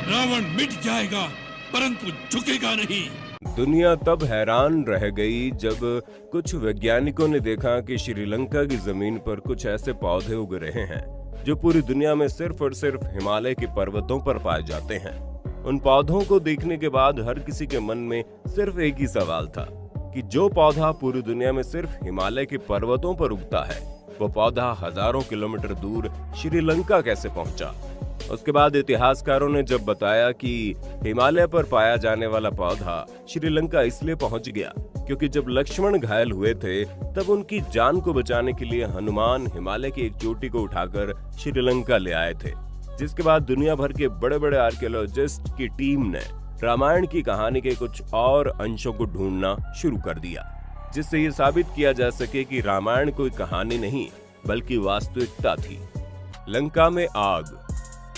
रावण मिट जाएगा परंतु झुकेगा नहीं। दुनिया तब हैरान रह गई जब कुछ वैज्ञानिकों ने देखा कि श्रीलंका की जमीन पर कुछ ऐसे पौधे उग रहे हैं जो पूरी दुनिया में सिर्फ और सिर्फ हिमालय के पर्वतों पर पाए जाते हैं। उन पौधों को देखने के बाद हर किसी के मन में सिर्फ एक ही सवाल था कि जो पौधा पूरी दुनिया में सिर्फ हिमालय के पर्वतों पर उगता है, वो पौधा हजारों किलोमीटर दूर श्रीलंका कैसे पहुंचा। उसके बाद इतिहासकारों ने जब बताया कि हिमालय पर पाया जाने वाला पौधा श्रीलंका इसलिए पहुंच गया क्योंकि जब लक्ष्मण घायल हुए थे तब उनकी जान को बचाने के लिए हनुमान हिमालय की एक चोटी को उठाकर श्रीलंका ले आए थे। जिसके बाद दुनिया भर के बड़े बड़े आर्कियोलॉजिस्ट की टीम ने रामायण की कहानी के कुछ और अंशों को ढूंढना शुरू कर दिया, जिससे ये साबित किया जा सके कि रामायण कोई कहानी नहीं बल्कि वास्तविकता थी। लंका में आग।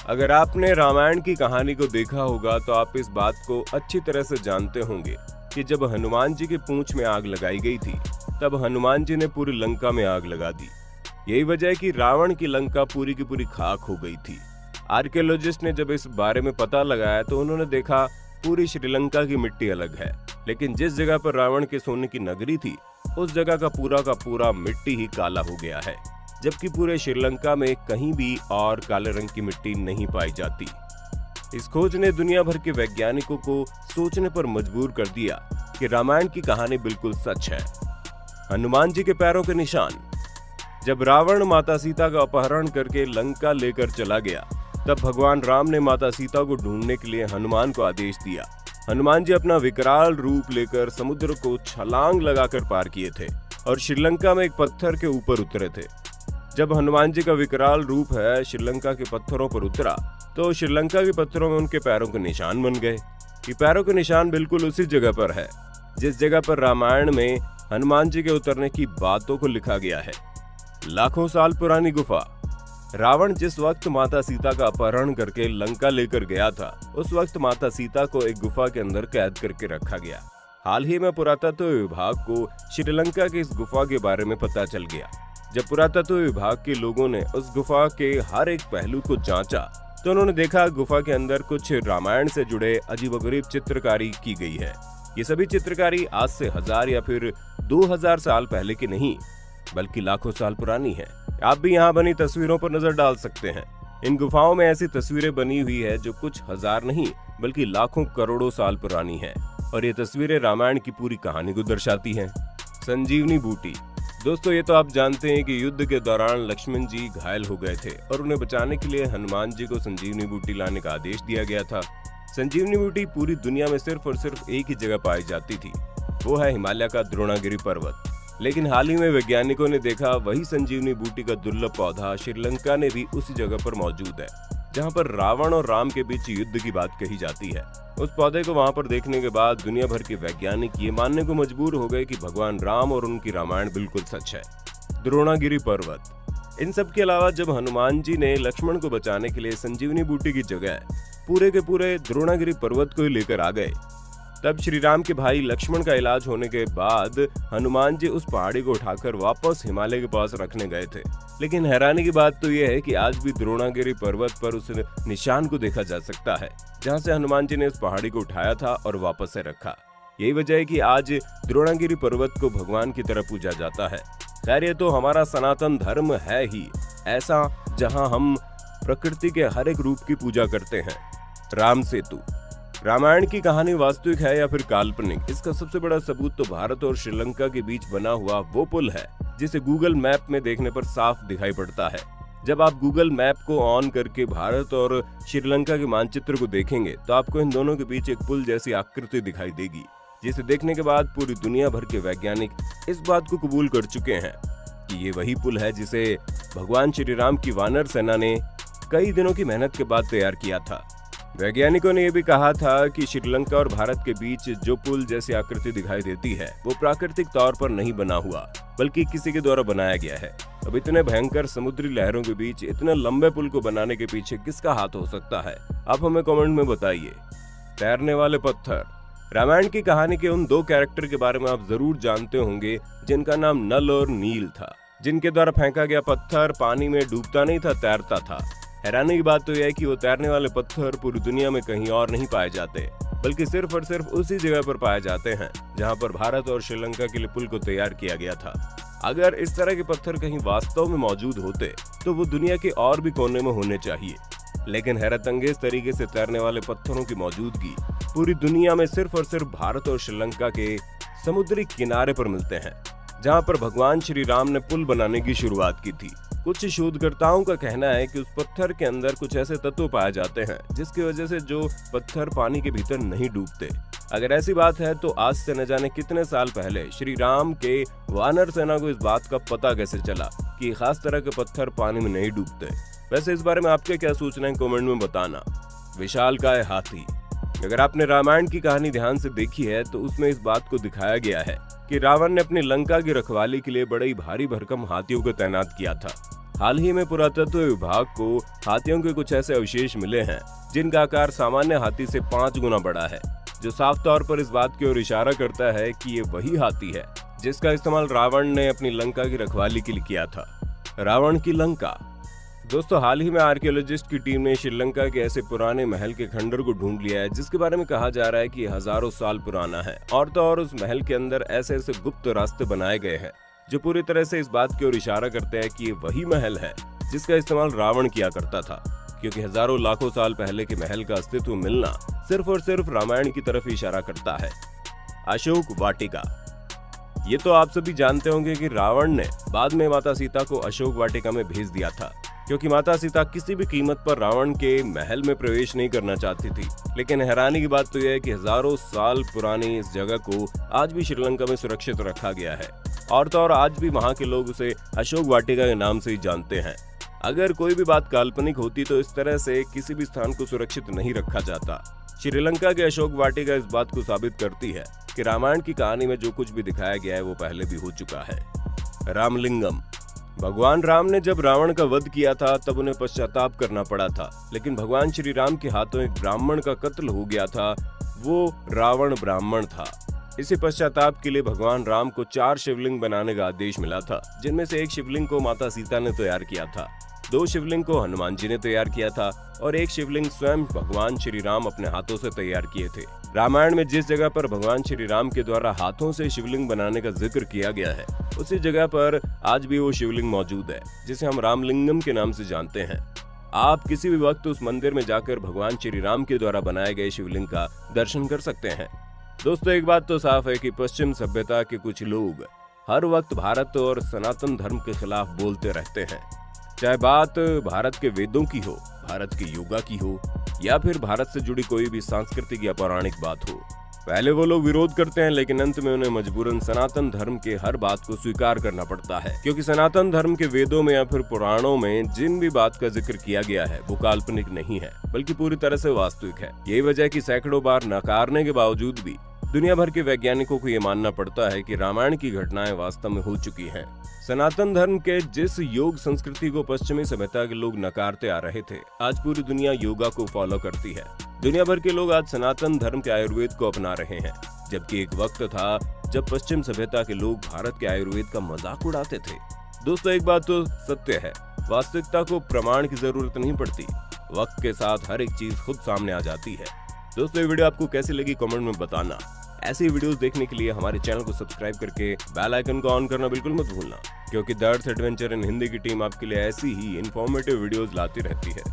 अगर आपने रामायण की कहानी को देखा होगा तो आप इस बात को अच्छी तरह से जानते होंगे कि जब हनुमान जी के पूंछ में आग लगाई गई थी तब हनुमान जी ने पूरी लंका में आग लगा दी। यही वजह है कि रावण की लंका पूरी की पूरी खाक हो गई थी। आर्कियोलॉजिस्ट ने जब इस बारे में पता लगाया तो उन्होंने देखा पूरी श्रीलंका की मिट्टी अलग है, लेकिन जिस जगह पर रावण के सोने की नगरी थी उस जगह का पूरा मिट्टी ही काला हो गया है, जबकि पूरे श्रीलंका में कहीं भी और काले रंग की मिट्टी नहीं पाई जाती। इस खोज ने दुनिया भर के वैज्ञानिकों को सोचने पर मजबूर कर दिया कि रामायण की कहानी बिल्कुल सच है। हनुमान जी के पैरों के निशान। जब रावण माता सीता का अपहरण करके लंका लेकर चला गया तब भगवान राम ने माता सीता को ढूंढने के लिए हनुमान को आदेश दिया। हनुमान जी अपना विकराल रूप लेकर समुद्र को छलांग लगाकर पार किए थे और श्रीलंका में एक पत्थर के ऊपर उतरे थे। जब हनुमान जी का विकराल रूप है श्रीलंका के पत्थरों पर उतरा तो श्रीलंका के पत्थरों में उनके पैरों के निशान बन गए। ये पैरों के निशान बिल्कुल उसी जगह पर है जिस जगह पर रामायण में हनुमान जी के उतरने की बातों को लिखा गया है। लाखों साल पुरानी गुफा। रावण जिस वक्त माता सीता का अपहरण करके लंका लेकर गया था उस वक्त माता सीता को एक गुफा के अंदर कैद करके रखा गया। हाल ही में पुरातत्व विभाग को श्रीलंका की इस गुफा के बारे में पता चल गया। जब पुरातत्व विभाग के लोगों ने उस गुफा के हर एक पहलू को जांचा तो उन्होंने देखा गुफा के अंदर कुछ रामायण से जुड़े अजीबोगरीब चित्रकारी की गई है। ये सभी चित्रकारी आज से 1000 या फिर 2000 साल पहले की नहीं बल्कि लाखों साल पुरानी है। आप भी यहाँ बनी तस्वीरों पर नजर डाल सकते हैं। इन गुफाओं में ऐसी तस्वीरें बनी हुई है जो कुछ हजार नहीं बल्कि लाखों करोड़ों साल पुरानी है और ये तस्वीरें रामायण की पूरी कहानी को दर्शाती हैं। संजीवनी बूटी। दोस्तों, ये तो आप जानते हैं कि युद्ध के दौरान लक्ष्मण जी घायल हो गए थे और उन्हें बचाने के लिए हनुमान जी को संजीवनी बूटी लाने का आदेश दिया गया था। संजीवनी बूटी पूरी दुनिया में सिर्फ और सिर्फ एक ही जगह पाई जाती थी, वो है हिमालय का द्रोणागिरी पर्वत। लेकिन हाल ही में वैज्ञानिकों ने देखा वही संजीवनी बूटी का दुर्लभ पौधा श्रीलंका में भी उसी जगह पर मौजूद है जहां पर रावण और राम के बीच युद्ध की बात कही जाती है। उस पौधे को वहां पर देखने के बाद दुनिया भर के वैज्ञानिक ये मानने को मजबूर हो गए कि भगवान राम और उनकी रामायण बिल्कुल सच है। द्रोणागिरी पर्वत। इन सब के अलावा जब हनुमान जी ने लक्ष्मण को बचाने के लिए संजीवनी बूटी की जगह पूरे के पूरे द्रोणागिरी पर्वत को ही लेकर आ गए, तब श्री राम के भाई लक्ष्मण का इलाज होने के बाद हनुमान जी उस पहाड़ी को उठाकर वापस हिमालय के पास रखने गए थे। लेकिन हैरानी की बात तो यह है कि आज भी द्रोणागिरी पर्वत पर उस निशान को देखा जा सकता है जहां से हनुमान जी ने उस पहाड़ी को उठाया था और वापस से रखा। यही वजह है कि आज द्रोणागिरी पर्वत को भगवान की तरह पूजा जाता है। खैर, ये तो हमारा सनातन धर्म है ही ऐसा जहां हम प्रकृति के हर एक रूप की पूजा करते हैं। राम सेतु। रामायण की कहानी वास्तविक है या फिर काल्पनिक, इसका सबसे बड़ा सबूत तो भारत और श्रीलंका के बीच बना हुआ वो पुल है जिसे गूगल मैप में देखने पर साफ दिखाई पड़ता है। जब आप गूगल मैप को ऑन करके भारत और श्रीलंका के मानचित्र को देखेंगे तो आपको इन दोनों के बीच एक पुल जैसी आकृति दिखाई देगी, जिसे देखने के बाद पूरी दुनिया भर के वैज्ञानिक इस बात को कबूल कर चुके हैं कि ये वही पुल है जिसे भगवान श्री राम की वानर सेना ने कई दिनों की मेहनत के बाद तैयार किया था। वैज्ञानिकों ने यह भी कहा था कि श्रीलंका और भारत के बीच जो पुल जैसी आकृति दिखाई देती है वो प्राकृतिक तौर पर नहीं बना हुआ बल्कि किसी के द्वारा बनाया गया है। अब इतने भयंकर समुद्री लहरों के बीच इतने लंबे पुल को बनाने के पीछे किसका हाथ हो सकता है, आप हमें कमेंट में बताइए। तैरने वाले पत्थर। रामायण की कहानी के उन दो कैरेक्टर के बारे में आप जरूर जानते होंगे जिनका नाम नल और नील था, जिनके द्वारा फेंका गया पत्थर पानी में डूबता नहीं था, तैरता था। हैरानी की बात तो यह है कि वो तैरने वाले पत्थर पूरी दुनिया में कहीं और नहीं पाए जाते, बल्कि सिर्फ और सिर्फ उसी जगह पर पाए जाते हैं जहां पर भारत और श्रीलंका के लिए पुल को तैयार किया गया था। अगर इस तरह के पत्थर कहीं वास्तव में मौजूद होते तो वो दुनिया के और भी कोने में होने चाहिए, लेकिन हैरत अंगेज तरीके से तैरने वाले पत्थरों की मौजूदगी पूरी दुनिया में सिर्फ और सिर्फ भारत और श्रीलंका के समुद्री किनारे पर मिलते हैं, जहां पर भगवान श्री राम ने पुल बनाने की शुरुआत की थी। कुछ शोधकर्ताओं का कहना है कि उस पत्थर के अंदर कुछ ऐसे तत्व पाए जाते हैं जिसकी वजह से जो पत्थर पानी के भीतर नहीं डूबते। अगर ऐसी बात है तो आज से न जाने कितने साल पहले श्री राम के वानर सेना को इस बात का पता कैसे चला कि खास तरह के पत्थर पानी में नहीं डूबते। वैसे इस बारे में आपके क्या सोचना है कमेंट में बताना। विशालकाय हाथी। अगर आपने रामायण की कहानी ध्यान से देखी है तो उसमें इस बात को दिखाया गया है कि रावण ने अपनी लंका की रखवाली के लिए बड़े ही भारी भरकम हाथियों को तैनात किया था। हाल ही में पुरातत्व विभाग को हाथियों के कुछ ऐसे अवशेष मिले हैं जिनका आकार सामान्य हाथी से 5 गुना बड़ा है, जो साफ तौर पर इस बात की ओर इशारा करता है कि ये वही हाथी है जिसका इस्तेमाल रावण ने अपनी लंका की रखवाली के लिए किया था। रावण की लंका। दोस्तों, हाल ही में आर्कियोलॉजिस्ट की टीम ने श्रीलंका के ऐसे पुराने महल के खंडर को ढूंढ लिया है जिसके बारे में कहा जा रहा है कि हजारों साल पुराना है। और तो और उस महल के अंदर ऐसे ऐसे गुप्त रास्ते बनाए गए हैं जो पूरी तरह से इस बात की ओर इशारा करते हैं कि ये वही महल है जिसका इस्तेमाल रावण किया करता था, क्योंकि हजारों लाखों साल पहले के महल का अस्तित्व मिलना सिर्फ और सिर्फ रामायण की तरफ इशारा करता है। अशोक वाटिका। ये तो आप सभी जानते होंगे कि रावण ने बाद में माता सीता को अशोक वाटिका में भेज दिया था, क्योंकि माता सीता किसी भी कीमत पर रावण के महल में प्रवेश नहीं करना चाहती थी। लेकिन हैरानी की बात तो यह है कि हजारों साल पुरानी इस जगह को आज भी श्रीलंका में सुरक्षित रखा गया है, और तो और आज भी वहां के लोग उसे अशोक वाटिका के नाम से ही जानते हैं। अगर कोई भी बात काल्पनिक होती तो इस तरह से किसी भी स्थान को सुरक्षित नहीं रखा जाता। श्रीलंका के अशोक वाटिका इस बात को साबित करती है कि रामायण की कहानी में जो कुछ भी दिखाया गया है वो पहले भी हो चुका है। रामलिंगम। भगवान राम ने जब रावण का वध किया था तब उन्हें पश्चाताप करना पड़ा था, लेकिन भगवान श्री राम के हाथों एक ब्राह्मण का कत्ल हो गया था। वो रावण ब्राह्मण था। इसी पश्चाताप के लिए भगवान राम को 4 शिवलिंग बनाने का आदेश मिला था, जिनमें से एक शिवलिंग को माता सीता ने तैयार किया था, 2 शिवलिंग को हनुमान जी ने तैयार किया था और एक शिवलिंग स्वयं भगवान श्री राम अपने हाथों से तैयार किए थे। रामायण में जिस जगह पर भगवान श्री राम के द्वारा हाथों से शिवलिंग बनाने का जिक्र किया गया है उसी जगह पर आज भी वो शिवलिंग मौजूद है जिसे हम रामलिंगम के नाम से जानते हैं। आप किसी भी वक्त उस मंदिर में जाकर भगवान श्री राम के द्वारा बनाए गए शिवलिंग का दर्शन कर सकते हैं। दोस्तों, एक बात तो साफ है कि पश्चिम सभ्यता के कुछ लोग हर वक्त भारत और सनातन धर्म के खिलाफ बोलते रहते हैं, चाहे बात भारत के वेदों की हो, भारत के योगा की हो या फिर भारत से जुड़ी कोई भी सांस्कृतिक या पौराणिक बात हो। पहले वो लोग विरोध करते हैं, लेकिन अंत में उन्हें मजबूरन सनातन धर्म के हर बात को स्वीकार करना पड़ता है, क्योंकि सनातन धर्म के वेदों में या फिर पुराणों में जिन भी बात का जिक्र किया गया है वो काल्पनिक नहीं है बल्कि पूरी तरह से वास्तविक है। यही वजह है कि सैकड़ों बार नकारने के बावजूद भी दुनिया भर के वैज्ञानिकों को ये मानना पड़ता है कि रामायण की घटनाएं वास्तव में हो चुकी हैं। सनातन धर्म के जिस योग संस्कृति को पश्चिमी सभ्यता के लोग नकारते आ रहे थे, आज पूरी दुनिया योगा को फॉलो करती है। दुनिया भर के लोग आज सनातन धर्म के आयुर्वेद को अपना रहे हैं, जबकि एक वक्त था जब पश्चिम सभ्यता के लोग भारत के आयुर्वेद का मजाक उड़ाते थे। दोस्तों, एक बात तो सत्य है, वास्तविकता को प्रमाण की जरूरत नहीं पड़ती, वक्त के साथ हर एक चीज खुद सामने आ जाती है। दोस्तों, ये वीडियो आपको कैसी लगी कमेंट में बताना। ऐसी वीडियोस देखने के लिए हमारे चैनल को सब्सक्राइब करके बेल आइकन को ऑन करना बिल्कुल मत भूलना, क्योंकि the earth adventure in Hindi की टीम आपके लिए ऐसी ही इंफॉर्मेटिव वीडियोस लाती रहती है।